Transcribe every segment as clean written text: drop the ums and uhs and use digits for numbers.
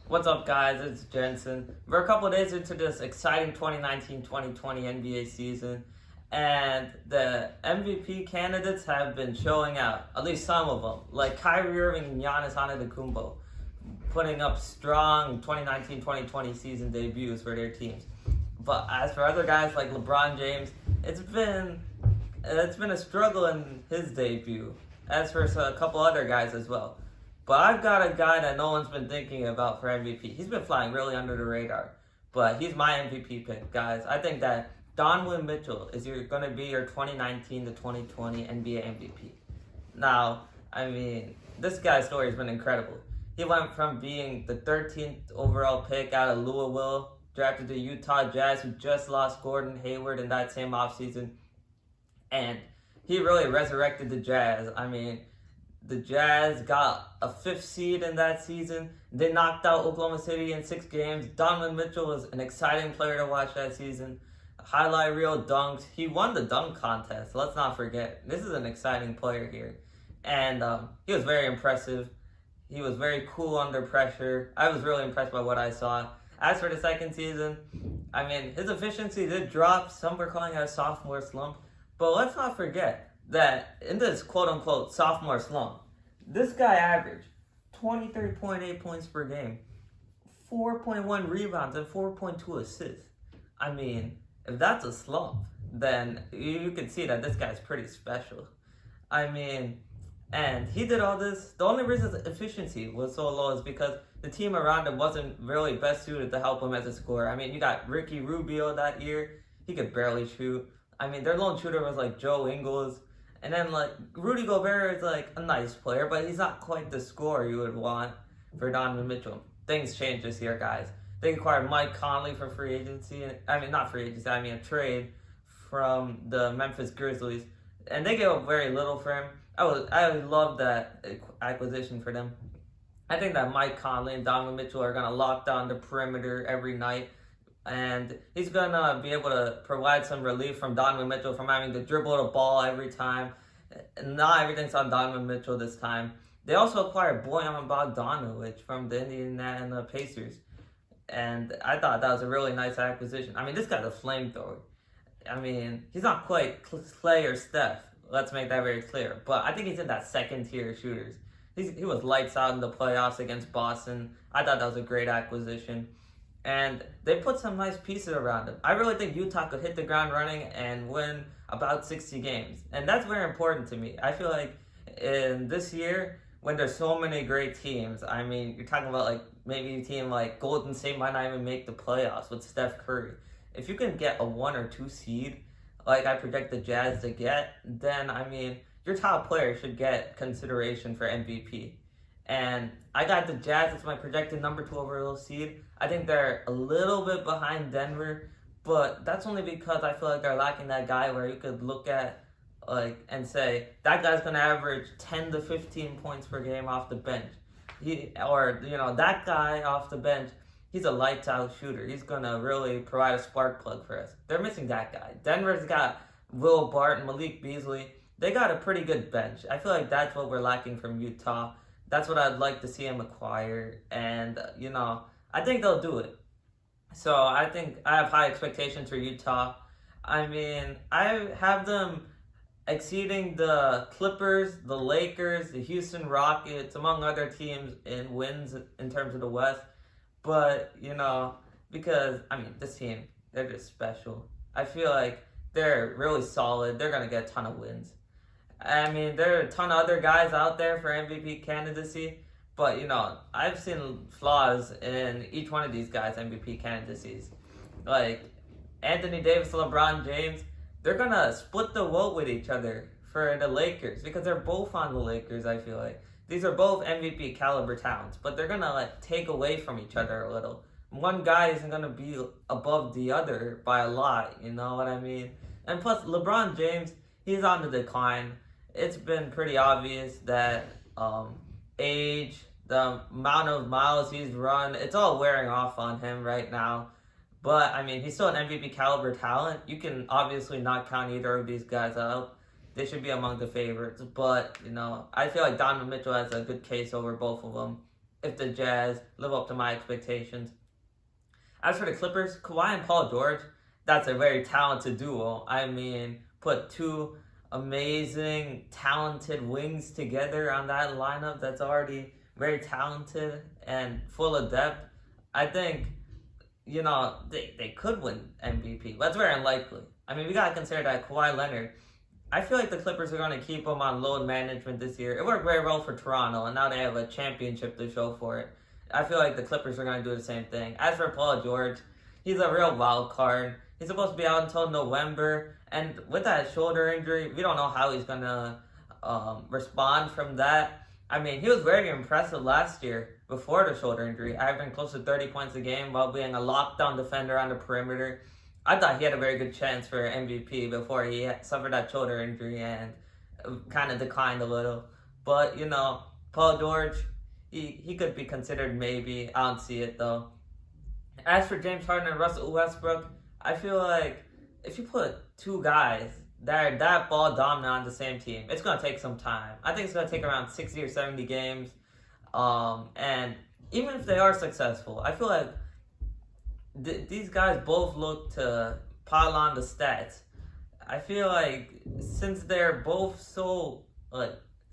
What's up, guys? It's Jensen. We're a couple days into this exciting 2019-2020 NBA season, and the MVP candidates have been showing out, at least some of them, like Kyrie Irving and Giannis Antetokounmpo, putting up strong 2019-2020 season debuts for their teams. But as for other guys like LeBron James, it's been a struggle in his debut, as for a couple other guys as well. But I've got a guy that no one's been thinking about for MVP. He's been flying really under the radar, but he's my MVP pick, guys. I think that Donovan Mitchell is going to be your 2019 to 2020 NBA MVP. Now, this guy's story has been incredible. He went from being the 13th overall pick out of Louisville, drafted to Utah Jazz, who just lost Gordon Hayward in that same offseason, and he really resurrected the Jazz. The Jazz got a 5th seed in that season. They knocked out Oklahoma City in 6 games. Donovan Mitchell was an exciting player to watch that season. Highlight reel dunks. He won the dunk contest. Let's not forget. This is an exciting player here. And he was very impressive. He was very cool under pressure. I was really impressed by what I saw. As for the second season, his efficiency did drop. Some were calling it a sophomore slump. But let's not forget that in this quote-unquote sophomore slump, this guy averaged 23.8 points per game, 4.1 rebounds, and 4.2 assists. If that's a slump, then you can see that this guy's pretty special. And he did all this. The only reason his efficiency was so low is because the team around him wasn't really best suited to help him as a scorer. You got Ricky Rubio that year. He could barely shoot. Their lone shooter was like Joe Ingles. And then, Rudy Gobert is, a nice player, but he's not quite the scorer you would want for Donovan Mitchell. Things changed this year, guys. They acquired Mike Conley for free agency. Not free agency, a trade from the Memphis Grizzlies. And they gave up very little for him. I love that acquisition for them. I think that Mike Conley and Donovan Mitchell are going to lock down the perimeter every night. And he's going to be able to provide some relief from Donovan Mitchell from having to dribble the ball every time. Not everything's on Donovan Mitchell this time. They also acquired Bojan Bogdanovic from the Indiana Pacers. And I thought that was a really nice acquisition. This guy's a flamethrower. He's not quite Clay or Steph. Let's make that very clear. But I think he's in that second tier shooters. He was lights out in the playoffs against Boston. I thought that was a great acquisition. And they put some nice pieces around him. I really think Utah could hit the ground running and win about 60 games. And that's very important to me. I feel like in this year, when there's so many great teams, you're talking about maybe a team like Golden State might not even make the playoffs with Steph Curry. If you can get a 1 or 2 seed, like I project the Jazz to get, then your top player should get consideration for MVP. And I got the Jazz as my projected number 2 overall seed. I think they're a little bit behind Denver, but that's only because I feel like they're lacking that guy where you could look at and say, that guy's going to average 10 to 15 points per game off the bench. That guy off the bench, he's a lights out shooter. He's going to really provide a spark plug for us. They're missing that guy. Denver's got Will Barton, Malik Beasley. They got a pretty good bench. I feel like that's what we're lacking from Utah. That's what I'd like to see him acquire. And, I think they'll do it. So I think I have high expectations for Utah. I have them exceeding the Clippers, the Lakers, the Houston Rockets, among other teams in wins in terms of the West. But, because, this team, they're just special. I feel like they're really solid. They're going to get a ton of wins. There are a ton of other guys out there for MVP candidacy. But, I've seen flaws in each one of these guys' MVP candidacies. Like, Anthony Davis, LeBron James, they're going to split the vote with each other for the Lakers because they're both on the Lakers, I feel like. These are both MVP caliber talents, but they're going to, take away from each other a little. One guy isn't going to be above the other by a lot, you know what I mean? And plus, LeBron James, he's on the decline. It's been pretty obvious that age, the amount of miles he's run, it's all wearing off on him right now. But, he's still an MVP caliber talent. You can obviously not count either of these guys out. They should be among the favorites. But, I feel like Donovan Mitchell has a good case over both of them. if the Jazz live up to my expectations. As for the Clippers, Kawhi and Paul George, that's a very talented duo. I mean, put two amazing, talented wings together on that lineup that's already very talented and full of depth. I think, they could win MVP, but it's very unlikely. I mean, we got to consider that Kawhi Leonard, I feel like the Clippers are going to keep him on load management this year. It worked very well for Toronto, and now they have a championship to show for it. I feel like the Clippers are going to do the same thing. As for Paul George, he's a real wild card. He's supposed to be out until November, and with that shoulder injury, we don't know how he's going to respond from that. I mean, he was very impressive last year before the shoulder injury, averaging close to 30 points a game while being a lockdown defender on the perimeter. I thought he had a very good chance for MVP before he suffered that shoulder injury and kind of declined a little. But, Paul George, he could be considered maybe. I don't see it, though. As for James Harden and Russell Westbrook, I feel like if you put two guys that are that ball dominant on the same team, it's going to take some time. I think it's going to take around 60 or 70 games. And even if they are successful, I feel like these guys both look to pile on the stats. I feel like since they're both so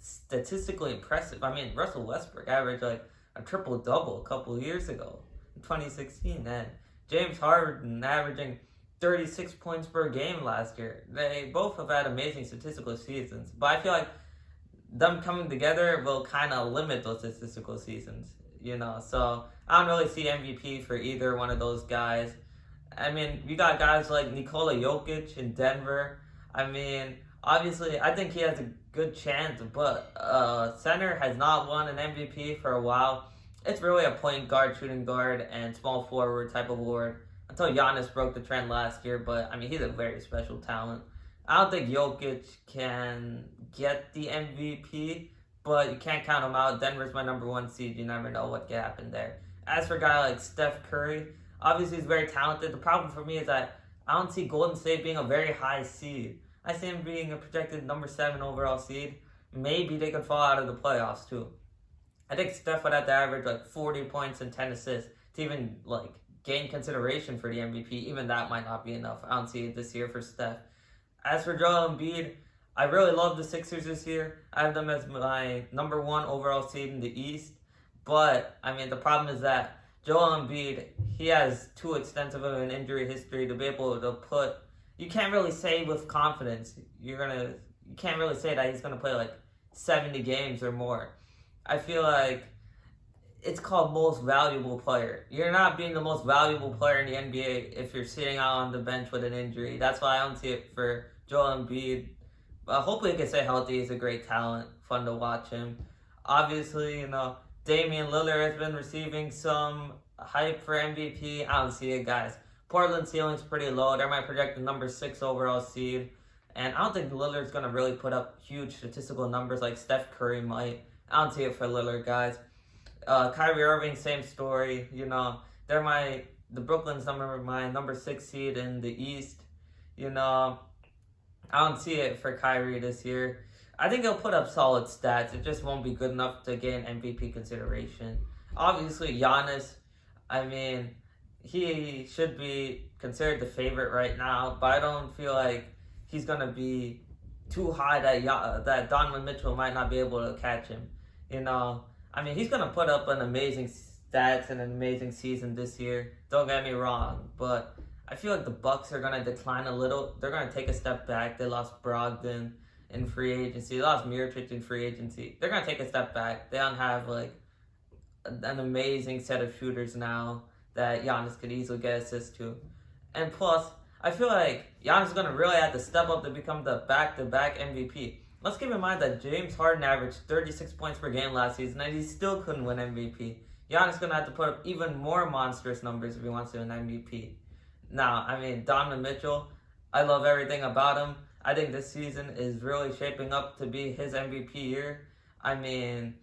statistically impressive, I mean, Russell Westbrook averaged a triple-double a couple of years ago in 2016, and James Harden averaging 36 points per game last year. They both have had amazing statistical seasons, but I feel like them coming together will kind of limit those statistical seasons, so I don't really see MVP for either one of those guys. I mean, we got guys like Nikola Jokic in Denver. I mean, obviously, I think he has a good chance, but center has not won an MVP for a while. It's really a point guard, shooting guard, and small forward type of award until Giannis broke the trend last year, but I mean, he's a very special talent. I don't think Jokic can get the MVP, but you can't count him out. Denver's my number one seed. You never know what could happen there. As for a guy like Steph Curry, obviously he's very talented. The problem for me is that I don't see Golden State being a very high seed. I see him being a projected number 7 overall seed. Maybe they could fall out of the playoffs too. I think Steph would have to average 40 points and 10 assists to even gain consideration for the MVP. Even that might not be enough. I don't see it this year for Steph. As for Joel Embiid, I really love the Sixers this year. I have them as my number 1 overall seed in the East. But, I mean, the problem is that Joel Embiid, he has too extensive of an injury history to be able to put... You can't really say with confidence. You can't really say that he's going to play 70 games or more. I feel like it's called most valuable player. You're not being the most valuable player in the NBA if you're sitting out on the bench with an injury. That's why I don't see it for Joel Embiid. Hopefully he can stay healthy. He's a great talent. Fun to watch him. Obviously, Damian Lillard has been receiving some hype for MVP. I don't see it, guys. Portland's ceiling's pretty low. They're my projected number 6 overall seed. And I don't think Lillard's going to really put up huge statistical numbers like Steph Curry might. I don't see it for Lillard, guys. Kyrie Irving, same story. They're the Brooklyn's my number 6 seed in the East. I don't see it for Kyrie this year. I think he'll put up solid stats. It just won't be good enough to gain MVP consideration. Obviously, Giannis, I mean, he should be considered the favorite right now, but I don't feel like he's going to be too high that Donovan Mitchell might not be able to catch him. I mean, he's going to put up an amazing stats and an amazing season this year. Don't get me wrong, but I feel like the Bucks are going to decline a little. They're going to take a step back. They lost Brogdon in free agency. They lost Mirotic in free agency. They're going to take a step back. They don't have an amazing set of shooters now that Giannis could easily get assists to. And plus, I feel like Giannis is going to really have to step up to become the back-to-back MVP. Let's keep in mind that James Harden averaged 36 points per game last season and he still couldn't win MVP. Giannis is going to have to put up even more monstrous numbers if he wants to win MVP. Now, I mean, Donovan Mitchell, I love everything about him. I think this season is really shaping up to be his MVP year. I mean,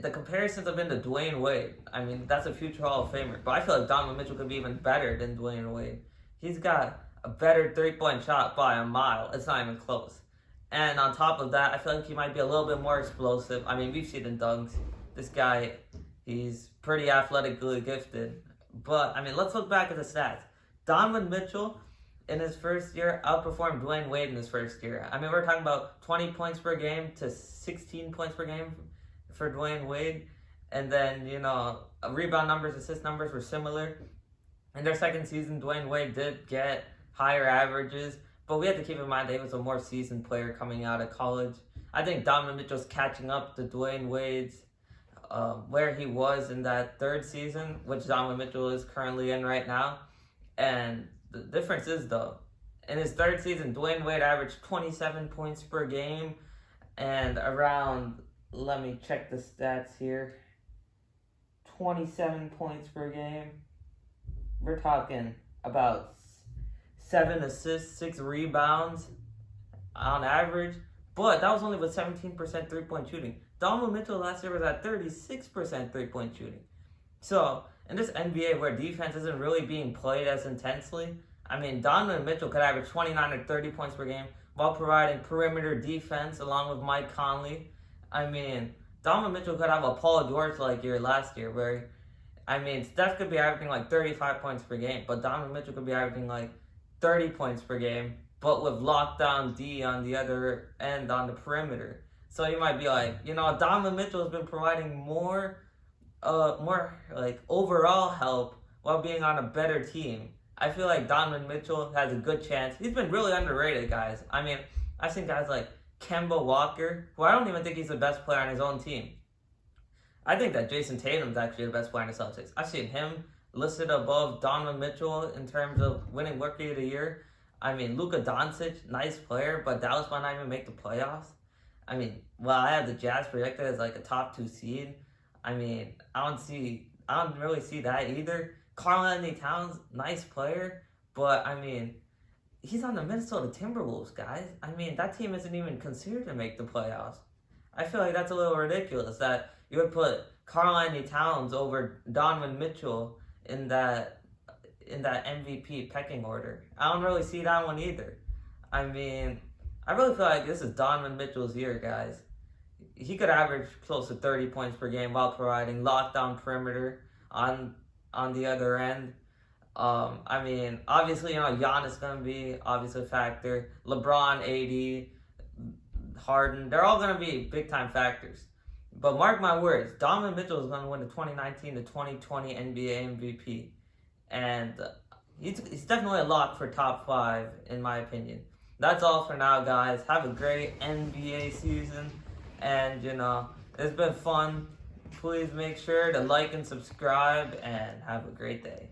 the comparisons have been to Dwayne Wade. I mean, that's a future Hall of Famer. But I feel like Donovan Mitchell could be even better than Dwayne Wade. He's got a better three-point shot by a mile. It's not even close. And on top of that, I feel like he might be a little bit more explosive. I mean, we've seen the dunks. This guy, He's pretty athletically gifted. But, I mean, let's look back at the stats. Donovan Mitchell, in his first year, outperformed Dwayne Wade in his first year. I mean, we're talking about 20 points per game to 16 points per game for Dwayne Wade. And then, rebound numbers, assist numbers were similar. In their second season, Dwayne Wade did get higher averages, but we have to keep in mind that he was a more seasoned player coming out of college. I think Donovan Mitchell's catching up to Dwayne Wade's where he was in that third season, which Donovan Mitchell is currently in right now. And the difference is, though, in his third season, Dwayne Wade averaged 27 points per game and around, let me check the stats here, 27 points per game. We're talking about 7 assists, 6 rebounds on average. But that was only with 17% three-point shooting. Donovan Mitchell last year was at 36% three-point shooting. So, in this NBA where defense isn't really being played as intensely, I mean, Donovan Mitchell could average 29 or 30 points per game while providing perimeter defense along with Mike Conley. I mean, Donovan Mitchell could have a Paul George-like year last year where, I mean, Steph could be averaging like 35 points per game, but Donovan Mitchell could be averaging like 30 points per game, but with lockdown D on the other end on the perimeter. So you might be like, Donovan Mitchell has been providing more like overall help while being on a better team. I feel like Donovan Mitchell has a good chance. He's been really underrated, guys. I mean, I've seen guys like Kemba Walker, who I don't even think he's the best player on his own team. I think that Jason Tatum's actually the best player in the Celtics. I've seen him listed above Donovan Mitchell in terms of winning Rookie of the Year. I mean, Luka Doncic, nice player, but Dallas might not even make the playoffs. I mean, well, I have the Jazz projected as like a top 2 seed. I mean, I don't really see that either. Karl-Anthony Towns, nice player, but I mean, he's on the Minnesota Timberwolves, guys. I mean, that team isn't even considered to make the playoffs. I feel like that's a little ridiculous that you would put Karl-Anthony Towns over Donovan Mitchell in that MVP pecking order. I don't really see that one either. I mean, I really feel like this is Donovan Mitchell's year, guys. He could average close to 30 points per game while providing lockdown perimeter on the other end. I mean, obviously, Giannis is going to be obviously a factor. LeBron, AD, Harden, they're all going to be big-time factors. But mark my words, Donovan Mitchell is going to win the 2019 to 2020 NBA MVP. And he's definitely a lock for top 5, in my opinion. That's all for now, guys. Have a great NBA season. And, it's been fun. Please make sure to like and subscribe, and have a great day.